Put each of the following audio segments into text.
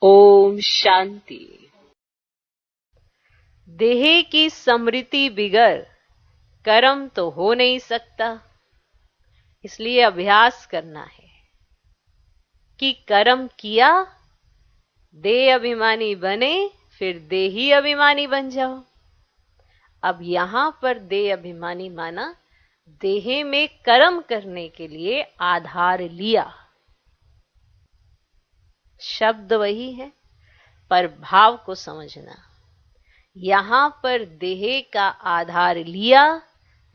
ओम शांति। देह की स्मृति बिगर कर्म तो हो नहीं सकता, इसलिए अभ्यास करना है कि कर्म किया, देह अभिमानी बने, फिर देही अभिमानी बन जाओ। अब यहां पर देह अभिमानी माना देह में कर्म करने के लिए आधार लिया। शब्द वही है पर भाव को समझना। यहां पर देह का आधार लिया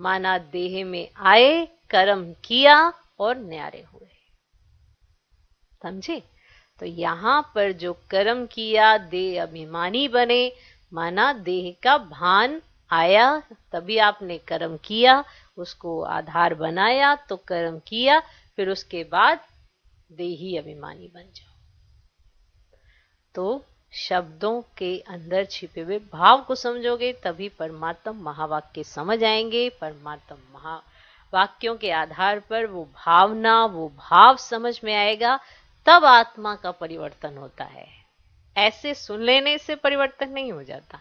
माना देह में आए, कर्म किया और न्यारे हुए। समझे? तो यहां पर जो कर्म किया, देह अभिमानी बने माना देह का भान आया, तभी आपने कर्म किया, उसको आधार बनाया तो कर्म किया, फिर उसके बाद देही अभिमानी बन जाओ। तो शब्दों के अंदर छिपे हुए भाव को समझोगे तभी परमात्म महावाक्य समझ आएंगे। परमात्म महावाक्यों के आधार पर वो भावना, वो भाव समझ में आएगा, तब आत्मा का परिवर्तन होता है। ऐसे सुन लेने से परिवर्तन नहीं हो जाता।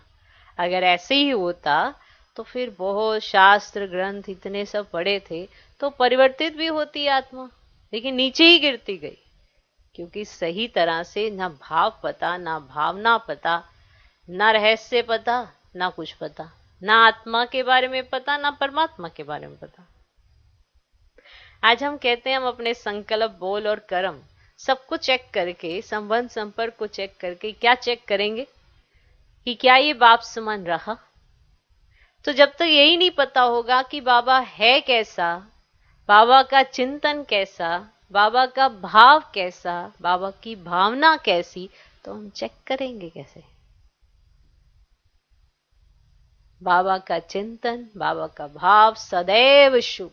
अगर ऐसे ही होता तो फिर बहुत शास्त्र ग्रंथ इतने सब पढ़े थे तो परिवर्तित भी होती आत्मा, लेकिन नीचे ही गिरती गई, क्योंकि सही तरह से ना भाव पता, ना भावना पता, ना रहस्य पता, ना कुछ पता, ना आत्मा के बारे में पता, ना परमात्मा के बारे में पता। आज हम कहते हैं हम अपने संकल्प, बोल और कर्म सबको चेक करके, संबंध संपर्क को चेक करके क्या चेक करेंगे कि क्या ये बाप समान रहा। तो जब तक यही नहीं पता होगा कि बाबा है कैसा, बाबा का चिंतन कैसा, बाबा का भाव कैसा, बाबा की भावना कैसी, तो हम चेक करेंगे कैसे? बाबा का चिंतन, बाबा का भाव सदैव शुभ,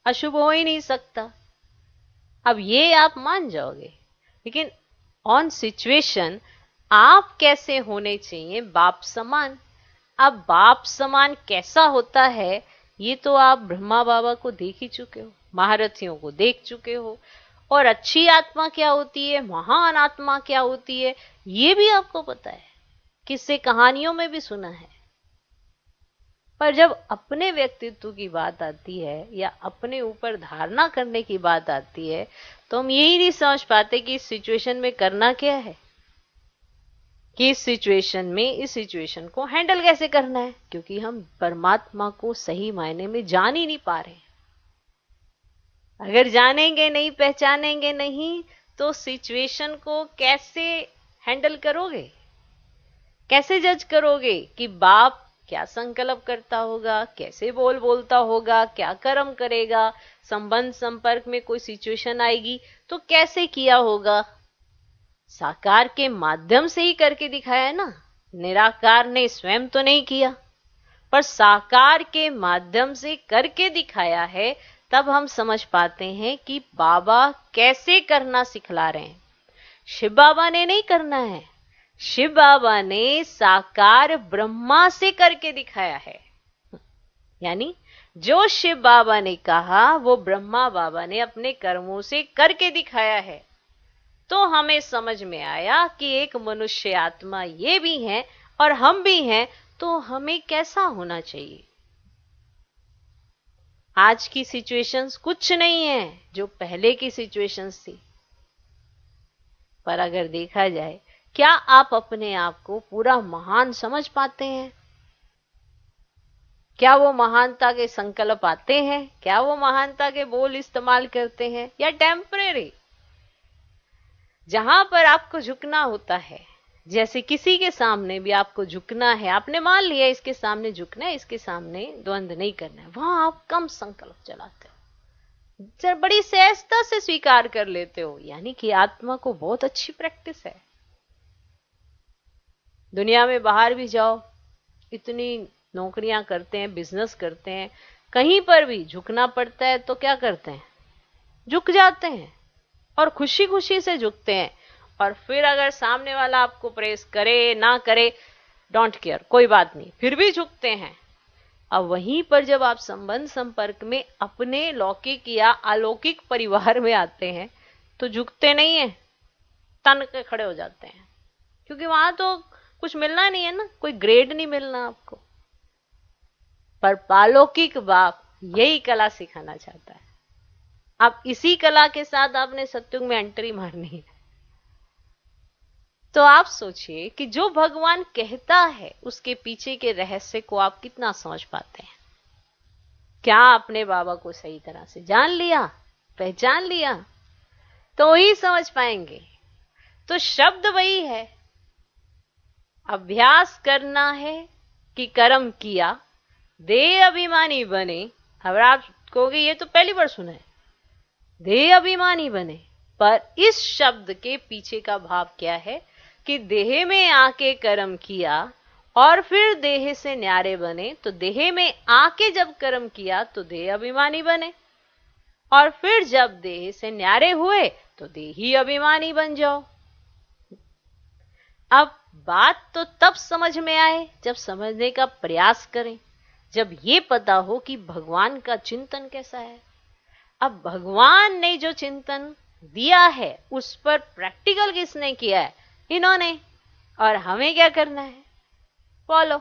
अशुभ हो ही नहीं सकता। अब ये आप मान जाओगे, लेकिन ऑन सिचुएशन आप कैसे होने चाहिए? बाप समान। अब बाप समान कैसा होता है ये तो आप ब्रह्मा बाबा को देख ही चुके हो, महारथियों को देख चुके हो, और अच्छी आत्मा क्या होती है, महान आत्मा क्या होती है, ये भी आपको पता है, किससे कहानियों में भी सुना है। पर जब अपने व्यक्तित्व की बात आती है या अपने ऊपर धारणा करने की बात आती है तो हम यही नहीं समझ पाते कि इस सिचुएशन में करना क्या है, कि इस सिचुएशन में इस सिचुएशन को हैंडल कैसे करना है, क्योंकि हम परमात्मा को सही मायने में जान ही नहीं पा रहे। अगर जानेंगे नहीं, पहचानेंगे नहीं, तो सिचुएशन को कैसे हैंडल करोगे? कैसे जज करोगे कि बाप क्या संकल्प करता होगा, कैसे बोलता होगा, क्या कर्म करेगा, संबंध संपर्क में कोई सिचुएशन आएगी तो कैसे किया होगा? साकार के माध्यम से ही करके दिखाया है ना, निराकार ने स्वयं तो नहीं किया, पर साकार के माध्यम से करके दिखाया है। तब हम समझ पाते हैं कि बाबा कैसे करना सिखला रहे हैं। शिव बाबा ने नहीं करना है, शिव बाबा ने साकार ब्रह्मा से करके दिखाया है। यानी जो शिव बाबा ने कहा वो ब्रह्मा बाबा ने अपने कर्मों से करके दिखाया है। तो हमें समझ में आया कि एक मनुष्य आत्मा ये भी है और हम भी हैं, तो हमें कैसा होना चाहिए। आज की सिचुएशंस कुछ नहीं है जो पहले की सिचुएशंस थी, पर अगर देखा जाए क्या आप अपने आप को पूरा महान समझ पाते हैं? क्या वो महानता के संकल्प आते हैं? क्या वो महानता के बोल इस्तेमाल करते हैं, या टेम्परेरी? जहां पर आपको झुकना होता है, जैसे किसी के सामने भी आपको झुकना है, आपने मान लिया इसके सामने झुकना है, इसके सामने द्वंद नहीं करना है, वहां आप कम संकल्प चलाते हो, बड़ी सहजता से स्वीकार कर लेते हो। यानी कि आत्मा को बहुत अच्छी प्रैक्टिस है। दुनिया में बाहर भी जाओ, इतनी नौकरियां करते हैं, बिजनेस करते हैं, कहीं पर भी झुकना पड़ता है तो क्या करते हैं? झुक जाते हैं और खुशी खुशी से झुकते हैं। और फिर अगर सामने वाला आपको प्रेस करे ना करे, डोंट केयर, कोई बात नहीं, फिर भी झुकते हैं। अब वहीं पर जब आप संबंध संपर्क में अपने लौकिक या अलौकिक परिवार में आते हैं तो झुकते नहीं है, तन के खड़े हो जाते हैं, क्योंकि वहां तो कुछ मिलना नहीं है ना, कोई ग्रेड नहीं मिलना आपको। पर पालौकिक बाप यही कला सिखाना चाहता है। अब इसी कला के साथ आपने सत्युग में एंट्री मारनी है। तो आप सोचिए कि जो भगवान कहता है उसके पीछे के रहस्य को आप कितना समझ पाते हैं। क्या आपने बाबा को सही तरह से जान लिया, पहचान लिया? तो ही समझ पाएंगे। तो शब्द वही है, अभ्यास करना है कि कर्म किया, देह अभिमानी बने। अब आप कहोगे ये तो पहली बार सुना है, देह अभिमानी बने। पर इस शब्द के पीछे का भाव क्या है कि देह में आके कर्म किया और फिर देह से न्यारे बने। तो देह में आके जब कर्म किया तो देह अभिमानी बने, और फिर जब देह से न्यारे हुए तो देही अभिमानी बन जाओ। अब बात तो तब समझ में आए जब समझने का प्रयास करें, जब ये पता हो कि भगवान का चिंतन कैसा है। अब भगवान ने जो चिंतन दिया है उस पर प्रैक्टिकल किसने किया है? इन्होंने। और हमें क्या करना है? फॉलो।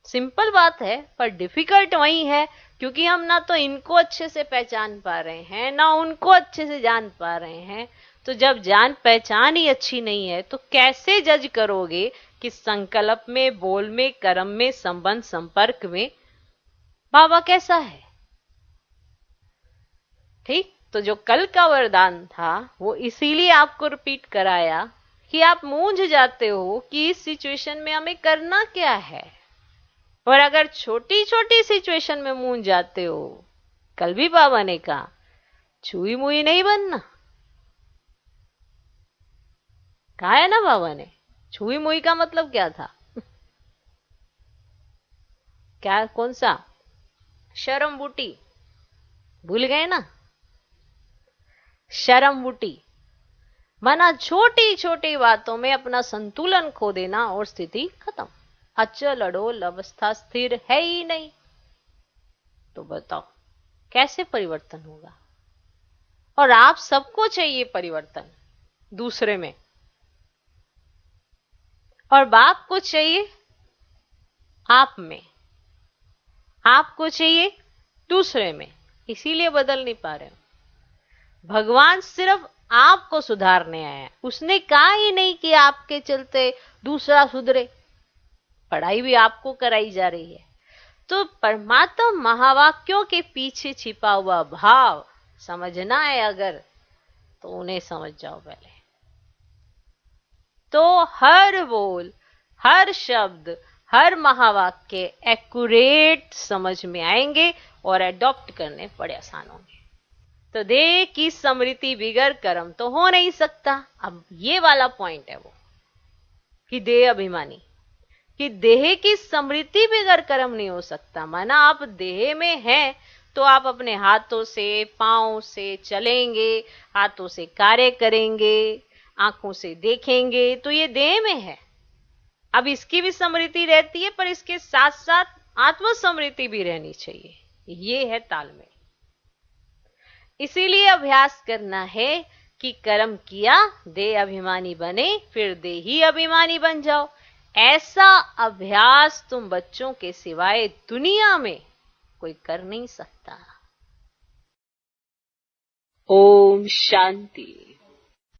सिंपल बात है, पर डिफिकल्ट वही है क्योंकि हम ना तो इनको अच्छे से पहचान पा रहे हैं, ना उनको अच्छे से जान पा रहे हैं। तो जब जान पहचान ही अच्छी नहीं है तो कैसे जज करोगे कि संकल्प में, बोल में, कर्म में, संबंध संपर्क में बाबा कैसा है? ठीक। तो जो कल का वरदान था वो इसीलिए आपको रिपीट कराया कि आप मूंझ जाते हो कि इस सिचुएशन में हमें करना क्या है। और अगर छोटी छोटी सिचुएशन में मूंझ जाते हो, कल भी बाबा ने कहा छुई मुई नहीं बनना। कहा है ना बाबा ने। छुई मुई का मतलब क्या था? क्या, कौन सा? शर्म बूटी। भूल गए ना? शर्म बूटी माना छोटी छोटी बातों में अपना संतुलन खो देना और स्थिति खत्म। अचल अडोल अवस्था स्थिर है ही नहीं। तो बताओ कैसे परिवर्तन होगा? और आप सबको चाहिए परिवर्तन दूसरे में, और बाप को चाहिए आप में, आपको चाहिए दूसरे में। इसीलिए बदल नहीं पा रहे हो। भगवान सिर्फ आपको सुधारने आया है। उसने कहा ही नहीं कि आपके चलते दूसरा सुधरे। पढ़ाई भी आपको कराई जा रही है। तो परमात्मा महावाक्यों के पीछे छिपा हुआ भाव समझना है अगर, तो उन्हें समझ जाओ पहले। तो हर बोल, हर शब्द, हर महावाक्य एक्यूरेट समझ में आएंगे और एडॉप्ट करने बड़े आसान होंगे। तो देह की स्मृति बिगर कर्म तो हो नहीं सकता। अब ये वाला पॉइंट है वो कि देह अभिमानी, कि देह की स्मृति बिगर कर्म नहीं हो सकता। माना आप देह में हैं तो आप अपने हाथों से, पांव से चलेंगे, हाथों से कार्य करेंगे, आंखों से देखेंगे, तो ये देह में है। अब इसकी भी स्मृति रहती है, पर इसके साथ साथ आत्म स्मृति भी रहनी चाहिए। ये है तालमेल। इसीलिए अभ्यास करना है कि कर्म किया, देह अभिमानी बने, फिर देही अभिमानी बन जाओ। ऐसा अभ्यास तुम बच्चों के सिवाय दुनिया में कोई कर नहीं सकता। ओम शांति।